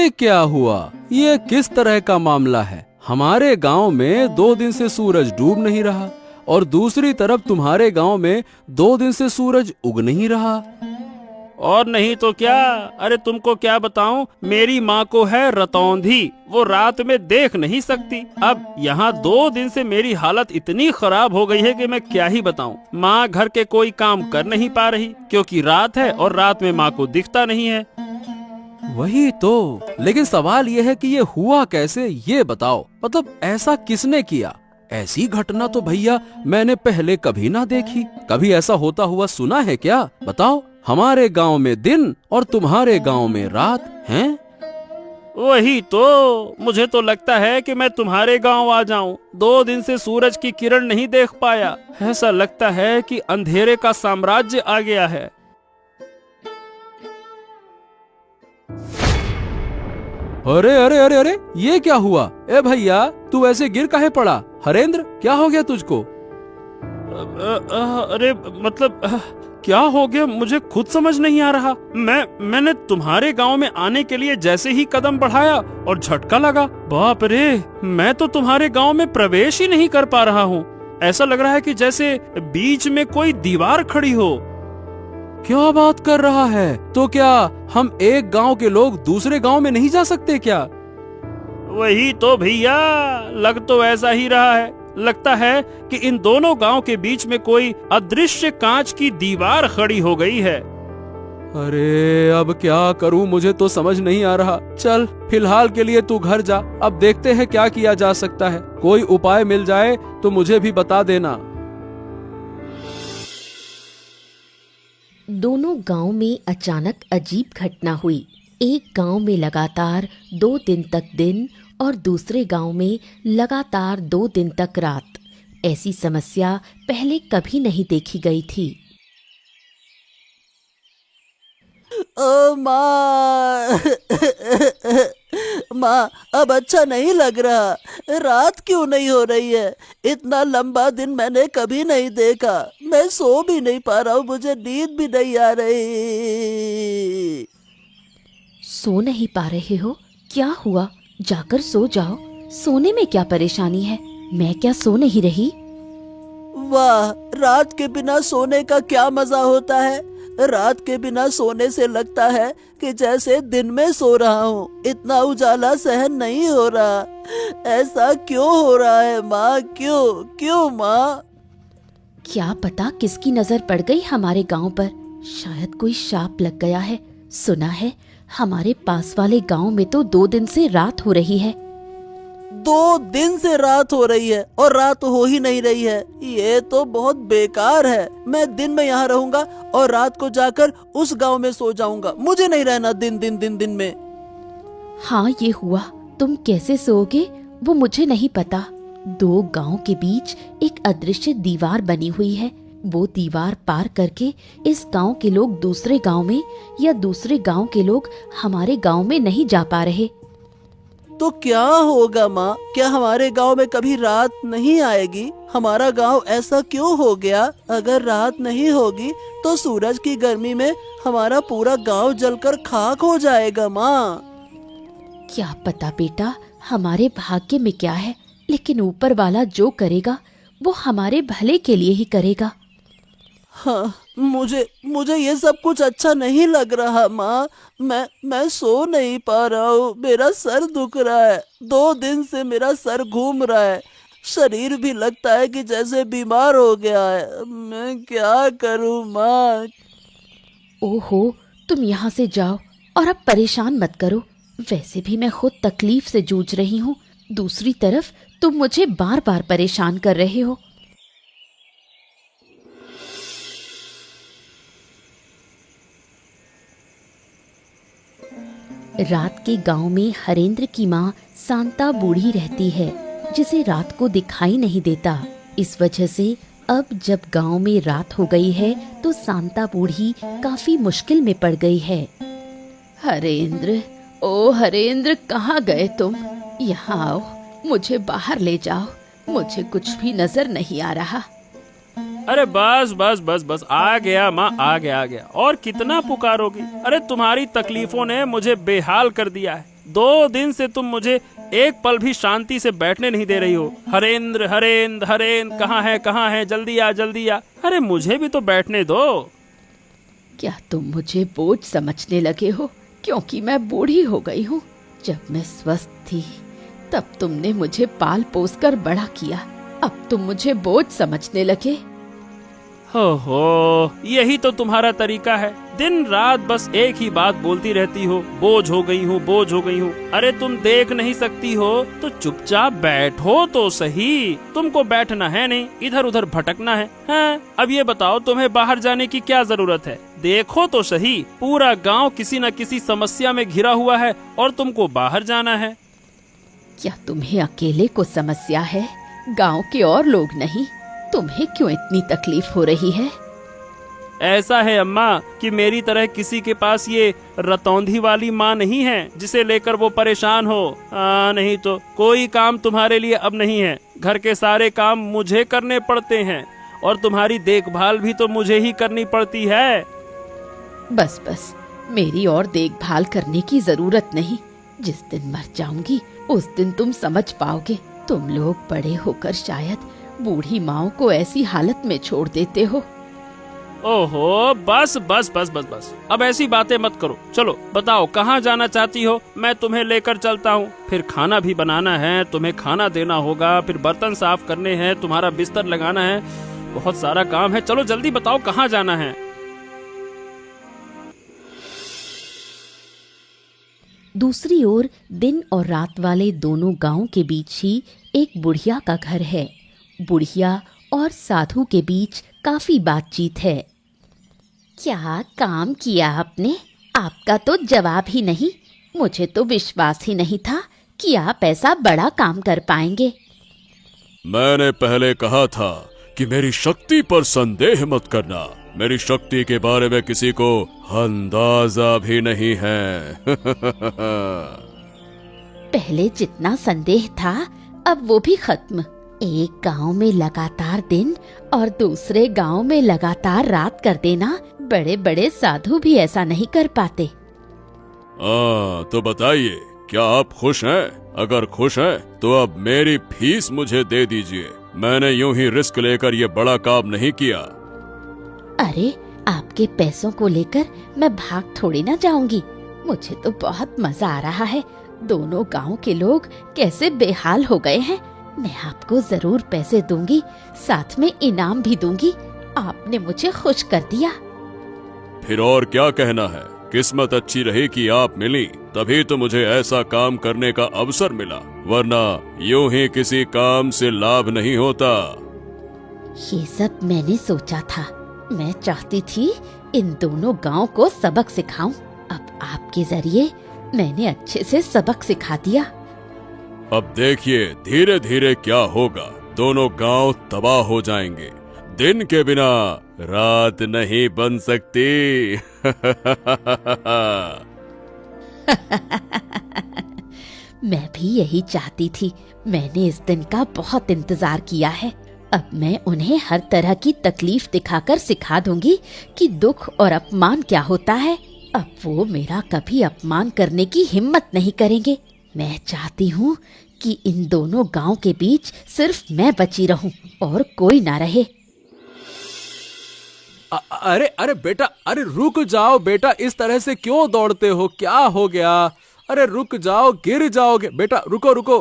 ये क्या हुआ? ये किस तरह का मामला है? हमारे गांव में 2 दिन से सूरज डूब नहीं रहा और दूसरी तरफ तुम्हारे गांव में 2 दिन से सूरज उग नहीं रहा। और नहीं तो क्या, अरे तुमको क्या बताऊं, मेरी माँ को है रतौंधी, वो रात में देख नहीं सकती। अब यहाँ 2 दिन से मेरी हालत इतनी खराब हो गई है कि मैं क्या ही बताऊं। माँ घर के कोई काम कर नहीं पा रही क्योंकि रात है और रात में माँ को दिखता नहीं है। वही तो, लेकिन सवाल ये है कि ये हुआ कैसे, ये बताओ। मतलब ऐसा किसने किया? ऐसी घटना तो भैया मैंने पहले कभी ना देखी। कभी ऐसा होता हुआ सुना है क्या? बताओ। हमारे गांव में दिन और तुम्हारे गांव में रात है। वही तो, मुझे तो लगता है कि मैं तुम्हारे गांव आ जाऊं। 2 दिन से सूरज की किरण नहीं देख पाया। ऐसा लगता है कि अंधेरे का साम्राज्य आ गया है। अरे अरे अरे अरे, ये क्या हुआ? ए भैया, तू ऐसे गिर काहे पड़ा? हरेंद्र, क्या हो गया तुझको? अरे मतलब क्या हो गया, मुझे खुद समझ नहीं आ रहा। मैंने तुम्हारे गांव में आने के लिए जैसे ही कदम बढ़ाया और झटका लगा। बाप रे, मैं तो तुम्हारे गांव में प्रवेश ही नहीं कर पा रहा हूँ। ऐसा लग रहा है कि जैसे बीच में कोई दीवार खड़ी हो। क्या बात कर रहा है? तो क्या हम एक गांव के लोग दूसरे गांव में नहीं जा सकते क्या? वही तो भैया, लग तो ऐसा ही रहा है। लगता है कि इन दोनों गांव के बीच में कोई अदृश्य कांच की दीवार खड़ी हो गई है। अरे अब क्या करूं, मुझे तो समझ नहीं आ रहा। चल, फिलहाल के लिए तू घर जा, अब देखते हैं क्या किया जा सकता है। कोई उपाय मिल जाए तो मुझे भी बता देना। दोनों गांव में अचानक अजीब घटना हुई। एक गांव में लगातार 2 दिन तक दिन और दूसरे गांव में लगातार 2 दिन तक रात। ऐसी समस्या पहले कभी नहीं देखी गई थी। ओ माँ माँ, अब अच्छा नहीं लग रहा। रात क्यों नहीं हो रही है? इतना लंबा दिन मैंने कभी नहीं देखा। मैं सो भी नहीं पा रहा हूँ, मुझे नींद भी नहीं आ रही। सो नहीं पा रहे हो? क्या हुआ? जाकर सो जाओ। सोने में क्या परेशानी है? मैं क्या सो नहीं रही? वाह, रात के बिना सोने का क्या मजा होता है। रात के बिना सोने से लगता है कि जैसे दिन में सो रहा हूँ। इतना उजाला सहन नहीं हो रहा। ऐसा क्यों हो रहा है माँ? क्यों क्यों माँ? क्या पता किसकी नजर पड़ गई हमारे गांव पर। शायद कोई शाप लग गया है। सुना है हमारे पास वाले गांव में तो 2 दिन से रात हो रही है। 2 दिन से रात हो रही है और रात हो ही नहीं रही है। ये तो बहुत बेकार है। मैं दिन में यहाँ रहूंगा और रात को जाकर उस गांव में सो जाऊंगा। मुझे नहीं रहना दिन में। हाँ, ये हुआ। तुम कैसे सोओगे वो मुझे नहीं पता। 2 गांव के बीच एक अदृश्य दीवार बनी हुई है। वो दीवार पार करके इस गांव के लोग दूसरे गांव में या दूसरे गांव के लोग हमारे गांव में नहीं जा पा रहे। तो क्या होगा माँ? क्या हमारे गांव में कभी रात नहीं आएगी? हमारा गांव ऐसा क्यों हो गया? अगर रात नहीं होगी तो सूरज की गर्मी में हमारा पूरा गांव जलकर खाक हो जाएगा माँ। क्या पता बेटा, हमारे भाग्य में क्या है, लेकिन ऊपर वाला जो करेगा वो हमारे भले के लिए ही करेगा। हाँ, मुझे ये सब कुछ अच्छा नहीं लग रहा माँ। मैं सो नहीं पा रहा हूँ। मेरा सर दुख रहा है। 2 दिन से मेरा सर घूम रहा है। शरीर भी लगता है कि जैसे बीमार हो गया है। मैं क्या करूँ माँ? ओहो, तुम यहाँ से जाओ और अब परेशान मत करो। वैसे भी मैं खुद तकलीफ से जूझ रही हूँ। दूसरी तरफ तुम मुझे बार बार परेशान कर रहे हो। रात के गांव में हरेंद्र की माँ शांता बूढ़ी रहती है, जिसे रात को दिखाई नहीं देता। इस वजह से अब जब गांव में रात हो गई है तो शांता बूढ़ी काफी मुश्किल में पड़ गई है। हरेंद्र, ओ हरेंद्र, कहाँ गए तुम? यहाँ आओ, मुझे बाहर ले जाओ। मुझे कुछ भी नजर नहीं आ रहा। अरे बस बस बस बस, आ गया माँ, आ गया। और कितना पुकारोगे? अरे तुम्हारी तकलीफों ने मुझे बेहाल कर दिया है। 2 दिन से तुम मुझे एक पल भी शांति से बैठने नहीं दे रही हो। हरेंद्र हरेंद्र हरेंद्र, कहाँ है, जल्दी आ जल्दी आ। अरे मुझे भी तो बैठने दो। क्या तुम मुझे बोझ समझने लगे हो क्योंकि मैं बूढ़ी हो गई हूँ? जब मैं स्वस्थ थी तब तुमने मुझे पाल पोस कर बड़ा किया, अब तुम मुझे बोझ समझने लगे। हो, यही तो तुम्हारा तरीका है। दिन रात बस एक ही बात बोलती रहती हो, बोझ हो गई हूँ, बोझ हो गई हूँ। अरे तुम देख नहीं सकती हो तो चुपचाप बैठो तो सही। तुमको बैठना है नहीं, इधर उधर भटकना है। हाँ, अब ये बताओ तुम्हें बाहर जाने की क्या जरूरत है? देखो तो सही, पूरा गांव किसी न किसी समस्या में घिरा हुआ है और तुमको बाहर जाना है। क्या तुम्हें अकेले को समस्या है, गांव के और लोग नहीं? तुम्हें क्यों इतनी तकलीफ हो रही है? ऐसा है अम्मा कि मेरी तरह किसी के पास ये रतौंधी वाली माँ नहीं है जिसे लेकर वो परेशान हो। नहीं तो कोई काम तुम्हारे लिए अब नहीं है। घर के सारे काम मुझे करने पड़ते हैं और तुम्हारी देखभाल भी तो मुझे ही करनी पड़ती है। बस बस, मेरी और देखभाल करने की जरूरत नहीं। जिस दिन मर जाऊंगी उस दिन तुम समझ पाओगे। तुम लोग बड़े होकर शायद बूढ़ी माँ को ऐसी हालत में छोड़ देते हो। ओहो, बस बस बस बस बस, अब ऐसी बातें मत करो। चलो बताओ कहाँ जाना चाहती हो, मैं तुम्हें लेकर चलता हूँ। फिर खाना भी बनाना है, तुम्हें खाना देना होगा, फिर बर्तन साफ करने हैं, तुम्हारा बिस्तर लगाना है, बहुत सारा काम है। चलो जल्दी बताओ कहाँ जाना है। दूसरी ओर दिन और रात वाले दोनों गांव के बीच ही एक बुढ़िया का घर है। बुढ़िया और साधु के बीच काफी बातचीत है। क्या काम किया आपने? आपका तो जवाब ही नहीं। मुझे तो विश्वास ही नहीं था कि आप ऐसा बड़ा काम कर पाएंगे। मैंने पहले कहा था कि मेरी शक्ति पर संदेह मत करना। मेरी शक्ति के बारे में किसी को अंदाजा भी नहीं है। पहले जितना संदेह था अब वो भी खत्म। एक गांव में लगातार दिन और दूसरे गांव में लगातार रात कर देना बड़े बड़े साधु भी ऐसा नहीं कर पाते। तो बताइए, क्या आप खुश हैं? अगर खुश हैं तो अब मेरी फीस मुझे दे दीजिए। मैंने यूं ही रिस्क लेकर ये बड़ा काम नहीं किया। अरे, आपके पैसों को लेकर मैं भाग थोड़ी ना जाऊंगी। मुझे तो बहुत मजा आ रहा है। दोनों गांव के लोग कैसे बेहाल हो गए हैं। मैं आपको जरूर पैसे दूंगी, साथ में इनाम भी दूंगी। आपने मुझे खुश कर दिया। फिर और क्या कहना है? किस्मत अच्छी रही कि आप मिली, तभी तो मुझे ऐसा काम करने का अवसर मिला, वरना यूं ही किसी काम से लाभ नहीं होता। ये सब मैंने सोचा था। मैं चाहती थी इन दोनों गांव को सबक सिखाऊं। अब आपके जरिए मैंने अच्छे से सबक सिखा दिया। अब देखिए धीरे धीरे क्या होगा। दोनों गांव तबाह हो जाएंगे। दिन के बिना रात नहीं बन सकती। मैं भी यही चाहती थी। मैंने इस दिन का बहुत इंतजार किया है। अब मैं उन्हें हर तरह की तकलीफ दिखाकर सिखा दूंगी कि दुख और अपमान क्या होता है। अब वो मेरा कभी अपमान करने की हिम्मत नहीं करेंगे। मैं चाहती हूँ कि इन दोनों गांव के बीच सिर्फ मैं बची रहूं और कोई ना रहे। अरे अरे बेटा, अरे रुक जाओ बेटा, इस तरह से क्यों दौड़ते हो? क्या हो गया? अरे रुक जाओ, गिर जाओगे। बेटा रुको रुको।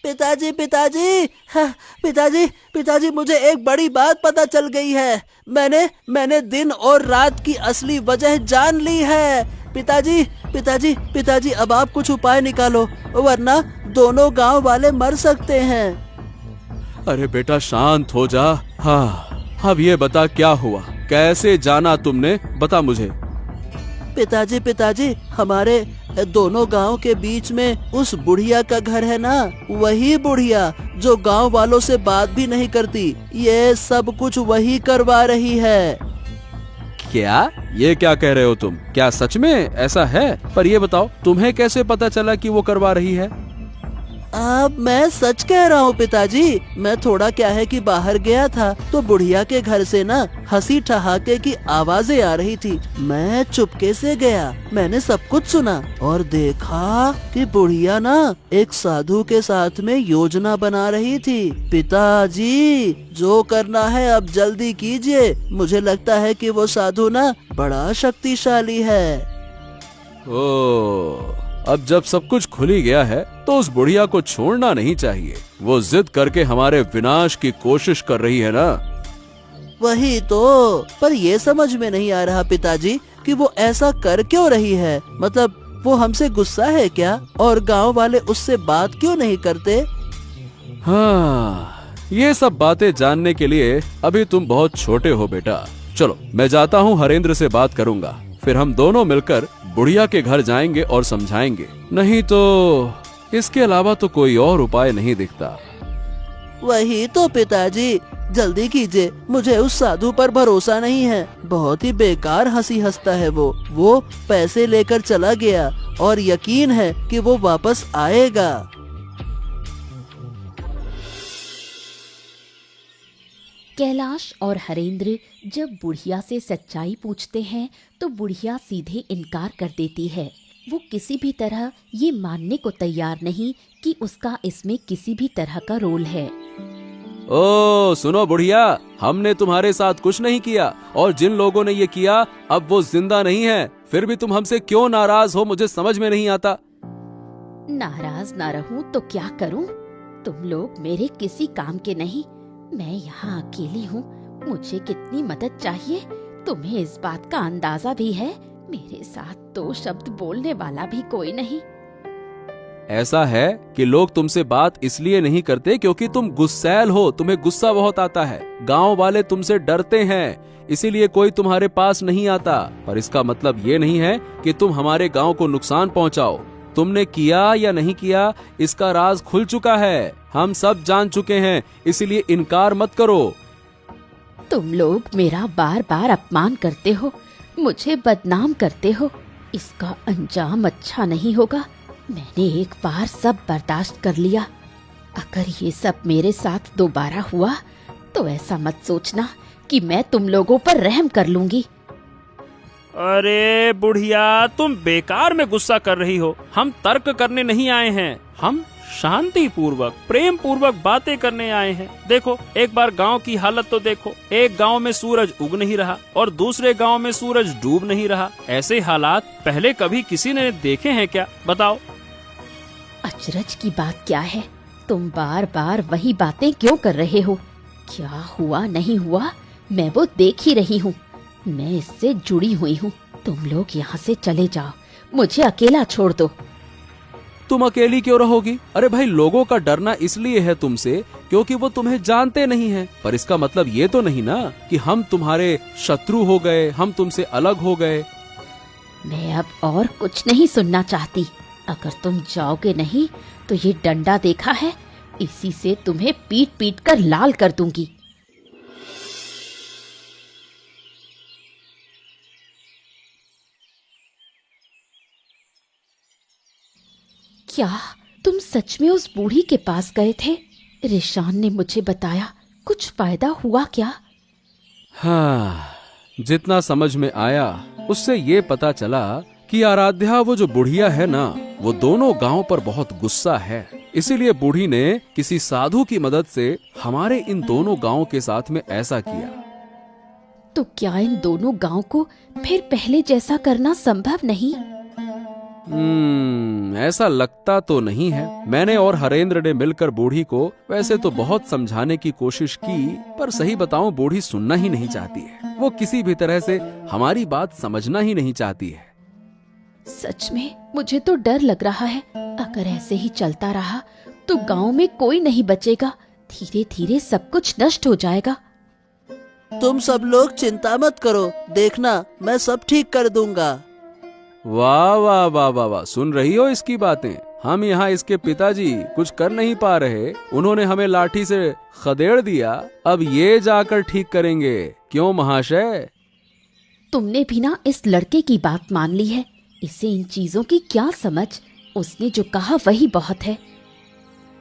पिताजी पिताजी, हाँ, पिताजी पिताजी, मुझे एक बड़ी बात पता चल गई है। मैंने दिन और रात की असली वजह जान ली है। पिताजी पिताजी पिताजी, अब आप कुछ उपाय निकालो, वरना दोनों गांव वाले मर सकते हैं। अरे बेटा शांत हो जा। हाँ, अब ये बता क्या हुआ, कैसे जाना तुमने, बता मुझे। पिताजी पिताजी, हमारे दोनों गांव के बीच में उस बुढ़िया का घर है ना, वही बुढ़िया जो गांव वालों से बात भी नहीं करती, ये सब कुछ वही करवा रही है। क्या? ये क्या कह रहे हो तुम? क्या सच में ऐसा है? पर ये बताओ, तुम्हें कैसे पता चला कि वो करवा रही है? अब मैं सच कह रहा हूँ पिताजी। मैं थोड़ा क्या है कि बाहर गया था तो बुढ़िया के घर से ना हंसी ठहाके की आवाजें आ रही थी। मैं चुपके से गया, मैंने सब कुछ सुना और देखा कि बुढ़िया ना एक साधु के साथ में योजना बना रही थी। पिताजी जो करना है अब जल्दी कीजिए, मुझे लगता है कि वो साधु ना बड़ा शक्तिशाली है। ओ, अब जब सब कुछ खुल ही गया है तो उस बुढ़िया को छोड़ना नहीं चाहिए। वो जिद करके हमारे विनाश की कोशिश कर रही है ना। वही तो, पर ये समझ में नहीं आ रहा पिताजी कि वो ऐसा कर क्यों रही है। मतलब वो हमसे गुस्सा है क्या, और गांव वाले उससे बात क्यों नहीं करते? हाँ, ये सब बातें जानने के लिए अभी तुम बहुत छोटे हो बेटा। चलो मैं जाता हूँ, हरेंद्र से बात करूंगा, फिर हम दोनों मिलकर बुढ़िया के घर जाएंगे और समझाएंगे। नहीं तो इसके अलावा तो कोई और उपाय नहीं दिखता। वही तो पिताजी, जल्दी कीजिए, मुझे उस साधु पर भरोसा नहीं है। बहुत ही बेकार हंसी हंसता है वो पैसे लेकर चला गया और यकीन है कि वो वापस आएगा। कैलाश और हरेंद्र जब बुढ़िया से सच्चाई पूछते हैं तो बुढ़िया सीधे इनकार कर देती है। वो किसी भी तरह ये मानने को तैयार नहीं कि उसका इसमें किसी भी तरह का रोल है। ओ सुनो बुढ़िया, हमने तुम्हारे साथ कुछ नहीं किया और जिन लोगों ने ये किया अब वो जिंदा नहीं है। फिर भी तुम हमसे क्यों नाराज हो, मुझे समझ में नहीं आता। नाराज ना रहूं तो क्या करूं? तुम लोग मेरे किसी काम के नहीं। मैं यहाँ अकेली हूँ, मुझे कितनी मदद चाहिए तुम्हें इस बात का अंदाजा भी है। मेरे साथ दो शब्द बोलने वाला भी कोई नहीं। ऐसा है कि लोग तुमसे बात इसलिए नहीं करते क्योंकि तुम गुस्सैल हो, तुम्हें गुस्सा बहुत आता है। गांव वाले तुमसे डरते हैं, इसीलिए कोई तुम्हारे पास नहीं आता। पर इसका मतलब ये नहीं है कि तुम हमारे गांव को नुकसान पहुंचाओ। तुमने किया या नहीं किया इसका राज खुल चुका है, हम सब जान चुके हैं, इसीलिए इनकार मत करो। तुम लोग मेरा बार बार अपमान करते हो, मुझे बदनाम करते हो। इसका अंजाम अच्छा नहीं होगा। मैंने एक बार सब बर्दाश्त कर लिया। अगर ये सब मेरे साथ दोबारा हुआ तो ऐसा मत सोचना कि मैं तुम लोगों पर रहम कर लूंगी। अरे बुढ़िया, तुम बेकार में गुस्सा कर रही हो। हम तर्क करने नहीं आए हैं, हम शांति पूर्वक प्रेम पूर्वक बातें करने आए हैं। देखो एक बार गांव की हालत तो देखो, एक गांव में सूरज उग नहीं रहा और दूसरे गांव में सूरज डूब नहीं रहा। ऐसे हालात पहले कभी किसी ने देखे हैं क्या, बताओ? अचरज की बात क्या है, तुम बार बार वही बातें क्यों कर रहे हो? क्या हुआ नहीं हुआ मैं वो देख ही रही हूँ। मैं इससे जुड़ी हुई हूँ। तुम लोग यहाँ से चले जाओ, मुझे अकेला छोड़ दो। तुम अकेली क्यों रहोगी? अरे भाई, लोगों का डरना इसलिए है तुमसे क्योंकि वो तुम्हें जानते नहीं हैं। पर इसका मतलब ये तो नहीं ना कि हम तुम्हारे शत्रु हो गए, हम तुमसे अलग हो गए। मैं अब और कुछ नहीं सुनना चाहती। अगर तुम जाओगे नहीं तो ये डंडा देखा है, इसी से तुम्हें पीट पीट कर लाल कर दूंगी। क्या तुम सच में उस बूढ़ी के पास गए थे? रिशान ने मुझे बताया, कुछ फायदा हुआ क्या? हाँ, जितना समझ में आया उससे ये पता चला कि आराध्या, वो जो बुढ़िया है ना, वो दोनों गांव पर बहुत गुस्सा है। इसीलिए बूढ़ी ने किसी साधु की मदद से हमारे इन दोनों गांव के साथ में ऐसा किया। तो क्या इन दोनों गांव को फिर पहले जैसा करना संभव नहीं? ऐसा लगता तो नहीं है। मैंने और हरेंद्र ने मिलकर बूढ़ी को वैसे तो बहुत समझाने की कोशिश की, पर सही बताऊं बूढ़ी सुनना ही नहीं चाहती है। वो किसी भी तरह से हमारी बात समझना ही नहीं चाहती है। सच में मुझे तो डर लग रहा है। अगर ऐसे ही चलता रहा तो गांव में कोई नहीं बचेगा। धीरे धीरे सब कुछ नष्ट हो जाएगा। तुम सब लोग चिंता मत करो, देखना मैं सब ठीक कर दूंगा। वाह वाह वाह वाह वाह, सुन रही हो इसकी बातें? हम यहाँ इसके पिताजी कुछ कर नहीं पा रहे, उन्होंने हमें लाठी से खदेड़ दिया, अब ये जाकर ठीक करेंगे। क्यों महाशय? तुमने भी ना इस लड़के की बात मान ली है। इसे इन चीजों की क्या समझ? उसने जो कहा वही बहुत है।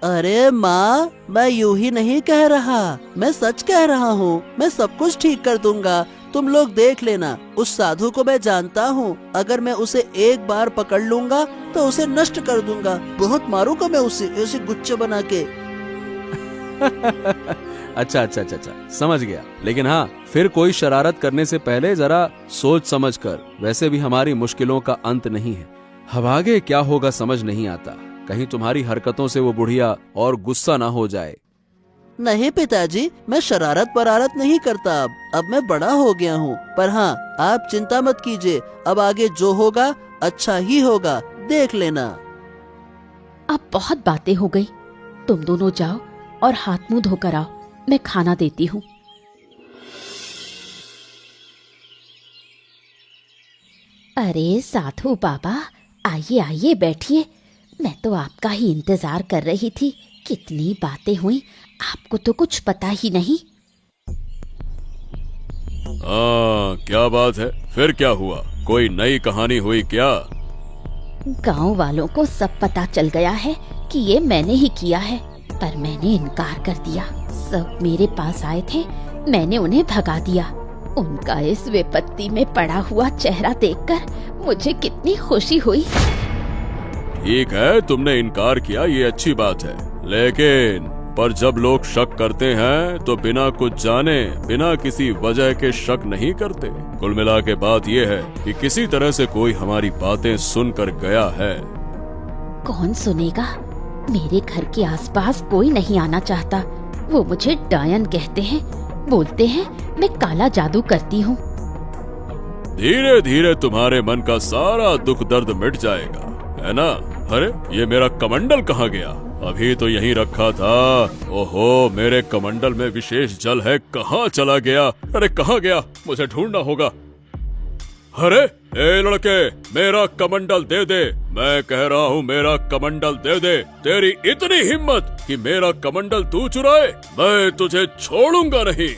अरे माँ, मैं यूं ही नहीं कह रहा, मैं सच कह रहा हूँ। मैं सब कुछ ठीक कर दूंगा, तुम लोग देख लेना। उस साधु को मैं जानता हूँ, अगर मैं उसे एक बार पकड़ लूंगा तो उसे नष्ट कर दूंगा। बहुत मारूंगा मैं उसे गुच्छे बना के। अच्छा अच्छा अच्छा अच्छा, समझ गया। लेकिन हाँ, फिर कोई शरारत करने से पहले जरा सोच समझ कर। वैसे भी हमारी मुश्किलों का अंत नहीं है। अब आगे क्या होगा समझ नहीं आता। कहीं तुम्हारी हरकतों से वो बुढ़िया और गुस्सा ना हो जाए। नहीं पिताजी, मैं शरारत परारत नहीं करता। अब मैं बड़ा हो गया हूँ। पर हाँ, आप चिंता मत कीजिए, अब आगे जो होगा अच्छा ही होगा, देख लेना। अब बहुत बातें हो गई, तुम दोनों जाओ और हाथ मुंह धोकर आओ, मैं खाना देती हूँ। अरे साधु बाबा, आइए आइए बैठिए। मैं तो आपका ही इंतजार कर रही थी। कितनी बातें हुई, आपको तो कुछ पता ही नहीं। क्या बात है? फिर क्या हुआ? कोई नई कहानी हुई क्या? गांव वालों को सब पता चल गया है कि ये मैंने ही किया है, पर मैंने इनकार कर दिया। सब मेरे पास आए थे, मैंने उन्हें भगा दिया। उनका इस विपत्ति में पड़ा हुआ चेहरा देखकर मुझे कितनी खुशी हुई। ठीक है, तुमने इनकार किया, ये अच्छी बात है। लेकिन पर जब लोग शक करते हैं तो बिना कुछ जाने, बिना किसी वजह के शक नहीं करते। कुल मिला के बात ये है कि किसी तरह से कोई हमारी बातें सुनकर गया है। कौन सुनेगा? मेरे घर के आसपास कोई नहीं आना चाहता। वो मुझे डायन कहते हैं, बोलते हैं मैं काला जादू करती हूँ। धीरे धीरे तुम्हारे मन का सारा दुख दर्द मिट जाएगा, है ना? अरे ये मेरा कमंडल कहाँ गया? अभी तो यहीं रखा था। ओहो, मेरे कमंडल में विशेष जल है, कहाँ चला गया? अरे कहाँ गया? मुझे ढूंढना होगा। अरे ए लड़के, मेरा कमंडल दे दे। मैं कह रहा हूँ मेरा कमंडल दे दे। तेरी इतनी हिम्मत कि मेरा कमंडल तू चुराए? मैं तुझे छोड़ूंगा नहीं।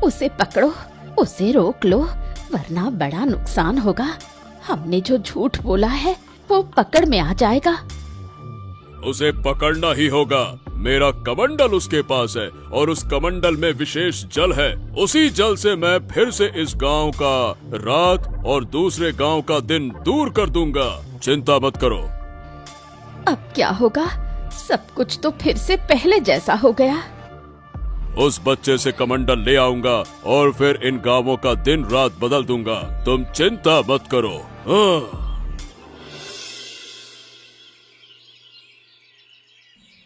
उसे पकड़ो, उसे रोक लो, वरना बड़ा नुकसान होगा। हमने जो झूठ बोला है वो पकड़ में आ जाएगा। उसे पकड़ना ही होगा। मेरा कमंडल उसके पास है और उस कमंडल में विशेष जल है। उसी जल से मैं फिर से इस गांव का रात और दूसरे गांव का दिन दूर कर दूंगा। चिंता मत करो। अब क्या होगा? सब कुछ तो फिर से पहले जैसा हो गया। उस बच्चे से कमंडल ले आऊंगा और फिर इन गांवों का दिन रात बदल दूंगा। तुम चिंता मत करो।